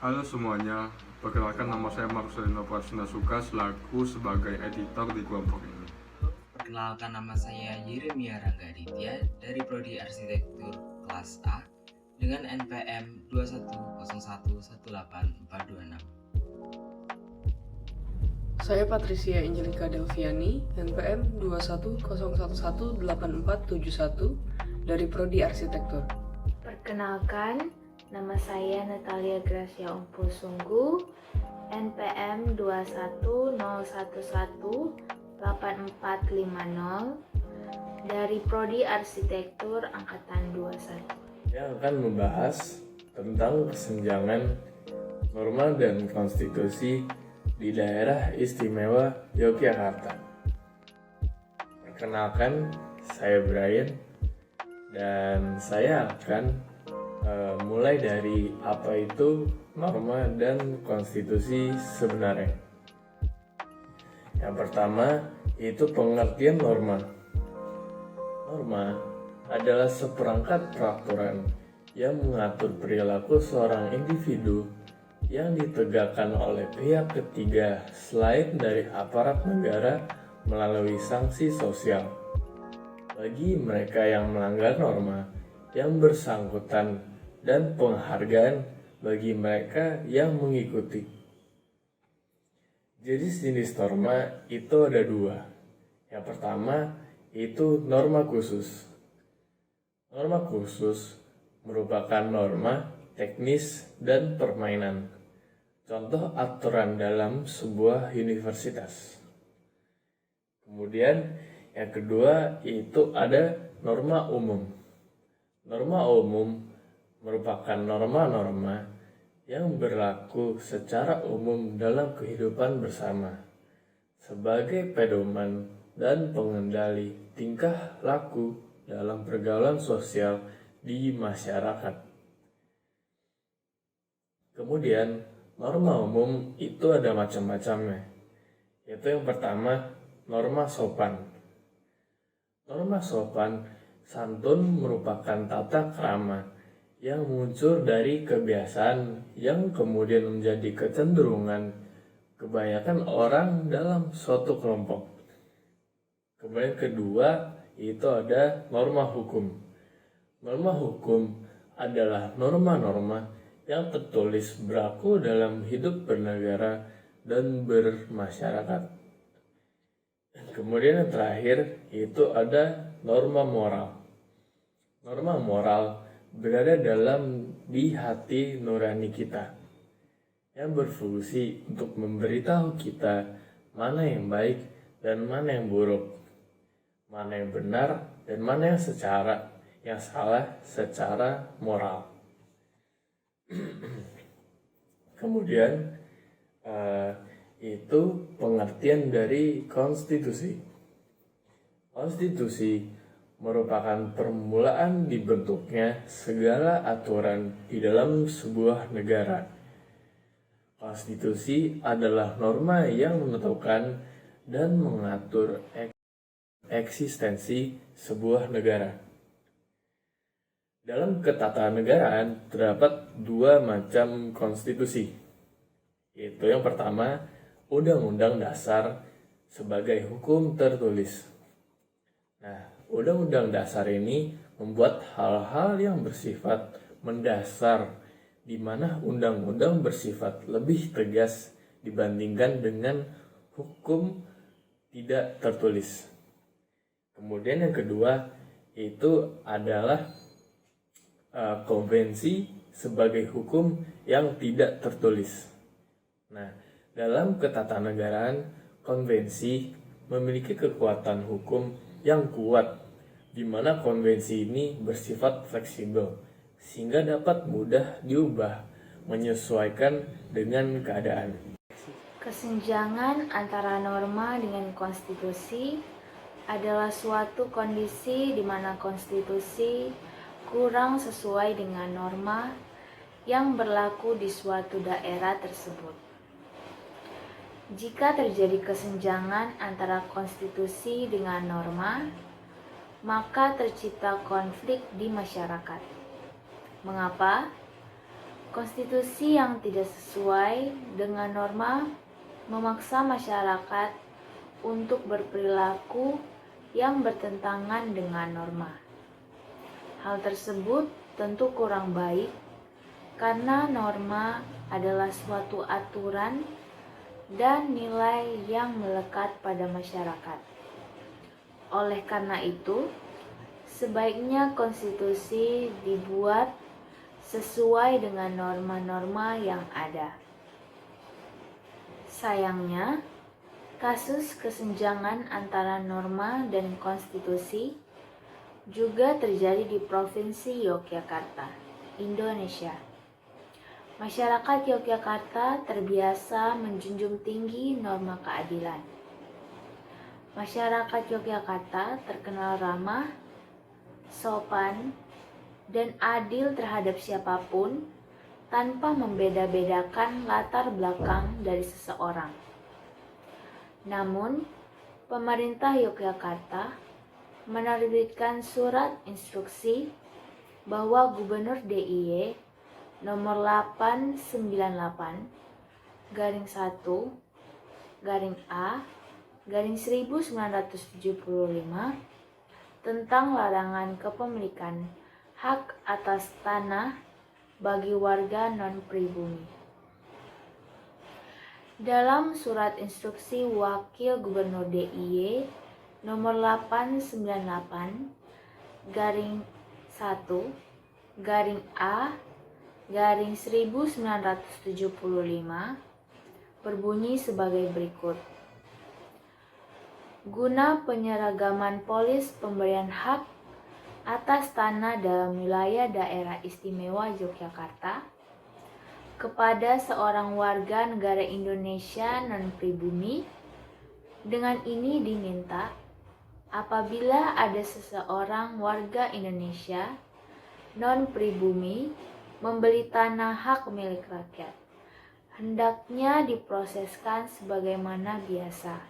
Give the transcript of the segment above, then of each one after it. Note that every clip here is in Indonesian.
Halo semuanya, perkenalkan nama saya Marcelino Prasnasuka selaku sebagai editor di kelompok ini. Perkenalkan, nama saya Yeremia Rangga Aditya dari Prodi Arsitektur kelas A dengan NPM 210118426. Saya Patricia Angelika Delviani, NPM 210118471 dari Prodi Arsitektur. Perkenalkan, nama saya Natalia Gracia Umpul Sungguh, NPM 210118450 dari Prodi Arsitektur Angkatan 21. Yang akan membahas tentang kesenjangan norma dan konstitusi di daerah istimewa Yogyakarta. Perkenalkan, saya Brian dan saya akan mulai dari apa itu norma dan konstitusi sebenarnya. Yang pertama itu pengertian norma. Norma adalah seperangkat peraturan yang mengatur perilaku seorang individu yang ditegakkan oleh pihak ketiga selain dari aparat negara melalui sanksi sosial. Bagi mereka yang melanggar norma yang bersangkutan dan penghargaan bagi mereka yang mengikuti. Jenis-jenis norma itu ada dua. Yang pertama itu norma khusus. Norma khusus merupakan norma teknis dan permainan. Contoh aturan dalam sebuah universitas. Kemudian yang kedua itu ada norma umum. Norma umum merupakan norma-norma yang berlaku secara umum dalam kehidupan bersama sebagai pedoman dan pengendali tingkah laku dalam pergaulan sosial di masyarakat. Kemudian, norma umum itu ada macam-macamnya, yaitu yang pertama, norma sopan. Norma sopan santun merupakan tata krama yang muncul dari kebiasaan yang kemudian menjadi kecenderungan kebanyakan orang dalam suatu kelompok. Kemudian kedua itu ada norma hukum. Norma hukum adalah norma-norma yang tertulis berlaku dalam hidup bernegara dan bermasyarakat. Kemudian yang terakhir itu ada norma moral. Norma moral berada di hati nurani kita yang berfungsi untuk memberitahu kita mana yang baik dan mana yang buruk, mana yang benar dan mana yang salah secara moral. Kemudian itu pengertian dari konstitusi. Konstitusi merupakan permulaan dibentuknya segala aturan di dalam sebuah negara. Konstitusi adalah norma yang menentukan dan mengatur eksistensi sebuah negara. Dalam ketatanegaraan terdapat dua macam konstitusi, yaitu yang pertama, Undang-Undang Dasar sebagai hukum tertulis. Nah, Undang-Undang Dasar ini membuat hal-hal yang bersifat mendasar, di mana undang-undang bersifat lebih tegas dibandingkan dengan hukum tidak tertulis. Kemudian yang kedua itu adalah konvensi sebagai hukum yang tidak tertulis. Nah, dalam ketatanegaraan, konvensi memiliki kekuatan hukum yang kuat, di mana konvensi ini bersifat fleksibel, sehingga dapat mudah diubah, menyesuaikan dengan keadaan. Kesenjangan antara norma dengan konstitusi adalah suatu kondisi di mana konstitusi kurang sesuai dengan norma yang berlaku di suatu daerah tersebut. Jika terjadi kesenjangan antara konstitusi dengan norma, maka tercipta konflik di masyarakat. Mengapa? Konstitusi yang tidak sesuai dengan norma memaksa masyarakat untuk berperilaku yang bertentangan dengan norma. Hal tersebut tentu kurang baik karena norma adalah suatu aturan dan nilai yang melekat pada masyarakat. Oleh karena itu, sebaiknya konstitusi dibuat sesuai dengan norma-norma yang ada. Sayangnya, kasus kesenjangan antara norma dan konstitusi juga terjadi di Provinsi Yogyakarta, Indonesia. Masyarakat Yogyakarta terbiasa menjunjung tinggi norma keadilan. Masyarakat Yogyakarta terkenal ramah, sopan, dan adil terhadap siapapun tanpa membeda-bedakan latar belakang dari seseorang. Namun, pemerintah Yogyakarta menerbitkan surat instruksi bahwa Gubernur DIY nomor 898-A-1975 tentang larangan kepemilikan hak atas tanah bagi warga non-pribumi. Dalam surat instruksi Wakil Gubernur DIY nomor 898-A-1975 berbunyi sebagai berikut. Guna penyeragaman polis pemberian hak atas tanah dalam wilayah daerah istimewa Yogyakarta kepada seorang warga negara Indonesia non-pribumi, dengan ini diminta apabila ada seseorang warga Indonesia non-pribumi membeli tanah hak milik rakyat, hendaknya diproseskan sebagaimana biasa,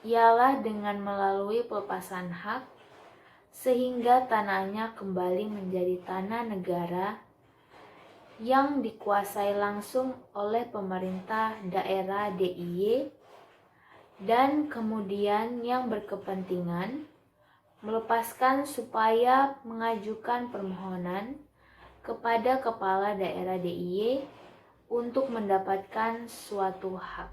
ialah dengan melalui pelepasan hak sehingga tanahnya kembali menjadi tanah negara yang dikuasai langsung oleh pemerintah daerah DIY dan kemudian yang berkepentingan melepaskan supaya mengajukan permohonan kepada kepala daerah DIY untuk mendapatkan suatu hak.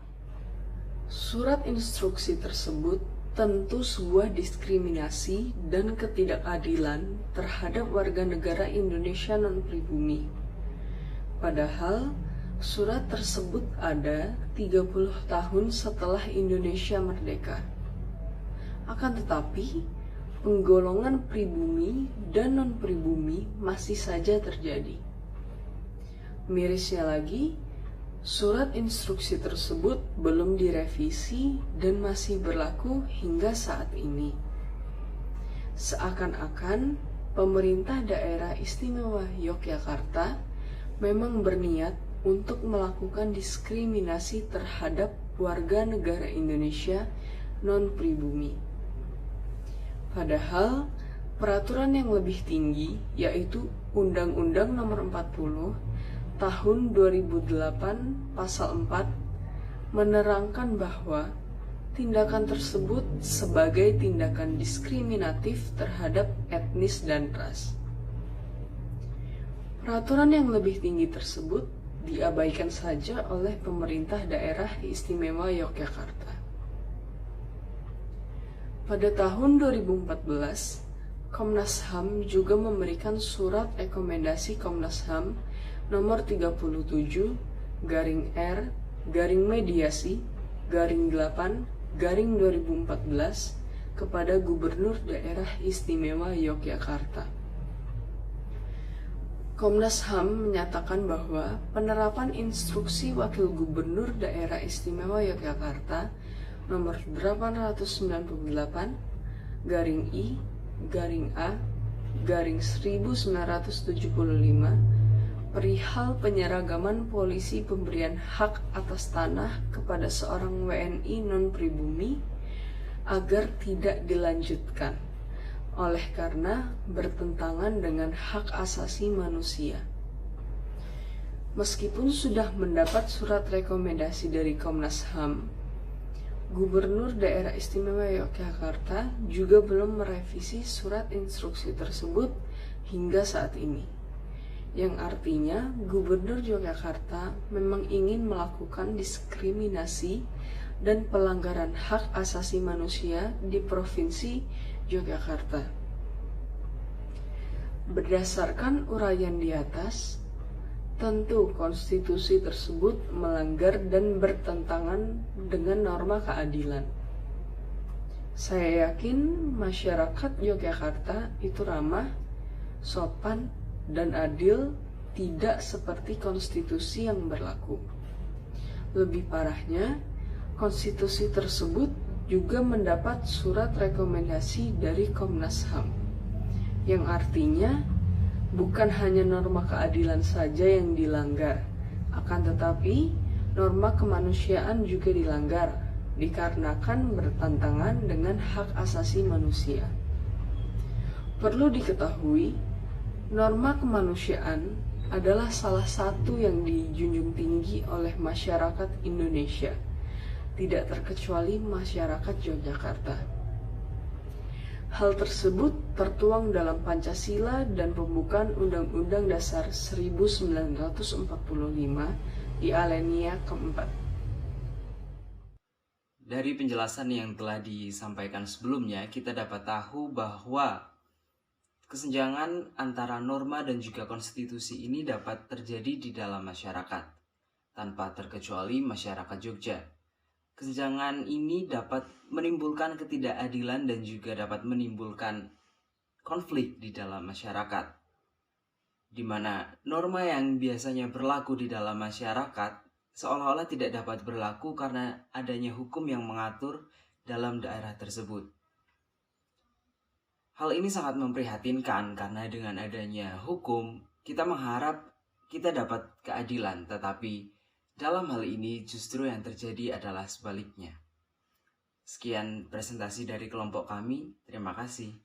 Surat instruksi tersebut tentu sebuah diskriminasi dan ketidakadilan terhadap warga negara Indonesia non-pribumi. Padahal, surat tersebut ada 30 tahun setelah Indonesia merdeka. Akan tetapi, penggolongan pribumi dan non-pribumi masih saja terjadi. Mirisnya lagi, surat instruksi tersebut belum direvisi dan masih berlaku hingga saat ini. Seakan-akan pemerintah daerah istimewa Yogyakarta memang berniat untuk melakukan diskriminasi terhadap warga negara Indonesia non-pribumi. Padahal, peraturan yang lebih tinggi, yaitu Undang-Undang Nomor 40 Tahun 2008 Pasal 4 menerangkan bahwa tindakan tersebut sebagai tindakan diskriminatif terhadap etnis dan ras. Peraturan yang lebih tinggi tersebut diabaikan saja oleh pemerintah daerah istimewa Yogyakarta. Pada tahun 2014, Komnas HAM juga memberikan surat rekomendasi Komnas HAM nomor 37-mediasi-8-2014 kepada Gubernur Daerah Istimewa Yogyakarta. Komnas HAM menyatakan bahwa penerapan instruksi Wakil Gubernur Daerah Istimewa Yogyakarta nomor 898-I-A-1975 perihal penyeragaman polisi pemberian hak atas tanah kepada seorang WNI non-pribumi agar tidak dilanjutkan, oleh karena bertentangan dengan hak asasi manusia. Meskipun sudah mendapat surat rekomendasi dari Komnas HAM, Gubernur Daerah Istimewa Yogyakarta juga belum merevisi surat instruksi tersebut hingga saat ini. Yang artinya Gubernur Yogyakarta memang ingin melakukan diskriminasi dan pelanggaran hak asasi manusia di Provinsi Yogyakarta. Berdasarkan uraian di atas, tentu konstitusi tersebut melanggar dan bertentangan dengan norma keadilan. Saya yakin masyarakat Yogyakarta itu ramah, sopan, dan adil, tidak seperti konstitusi yang berlaku. Lebih parahnya, konstitusi tersebut juga mendapat surat rekomendasi dari Komnas HAM, yang artinya bukan hanya norma keadilan saja yang dilanggar, akan tetapi norma kemanusiaan juga dilanggar, dikarenakan bertentangan dengan hak asasi manusia. Perlu diketahui, norma kemanusiaan adalah salah satu yang dijunjung tinggi oleh masyarakat Indonesia, tidak terkecuali masyarakat Yogyakarta. Hal tersebut tertuang dalam Pancasila dan pembukaan Undang-Undang Dasar 1945 di alinea keempat. Dari penjelasan yang telah disampaikan sebelumnya, kita dapat tahu bahwa kesenjangan antara norma dan juga konstitusi ini dapat terjadi di dalam masyarakat, tanpa terkecuali masyarakat Jogja. Kesenjangan ini dapat menimbulkan ketidakadilan dan juga dapat menimbulkan konflik di dalam masyarakat, di mana norma yang biasanya berlaku di dalam masyarakat seolah-olah tidak dapat berlaku karena adanya hukum yang mengatur dalam daerah tersebut. Hal ini sangat memprihatinkan karena dengan adanya hukum, kita mengharap kita dapat keadilan, tetapi dalam hal ini justru yang terjadi adalah sebaliknya. Sekian presentasi dari kelompok kami, terima kasih.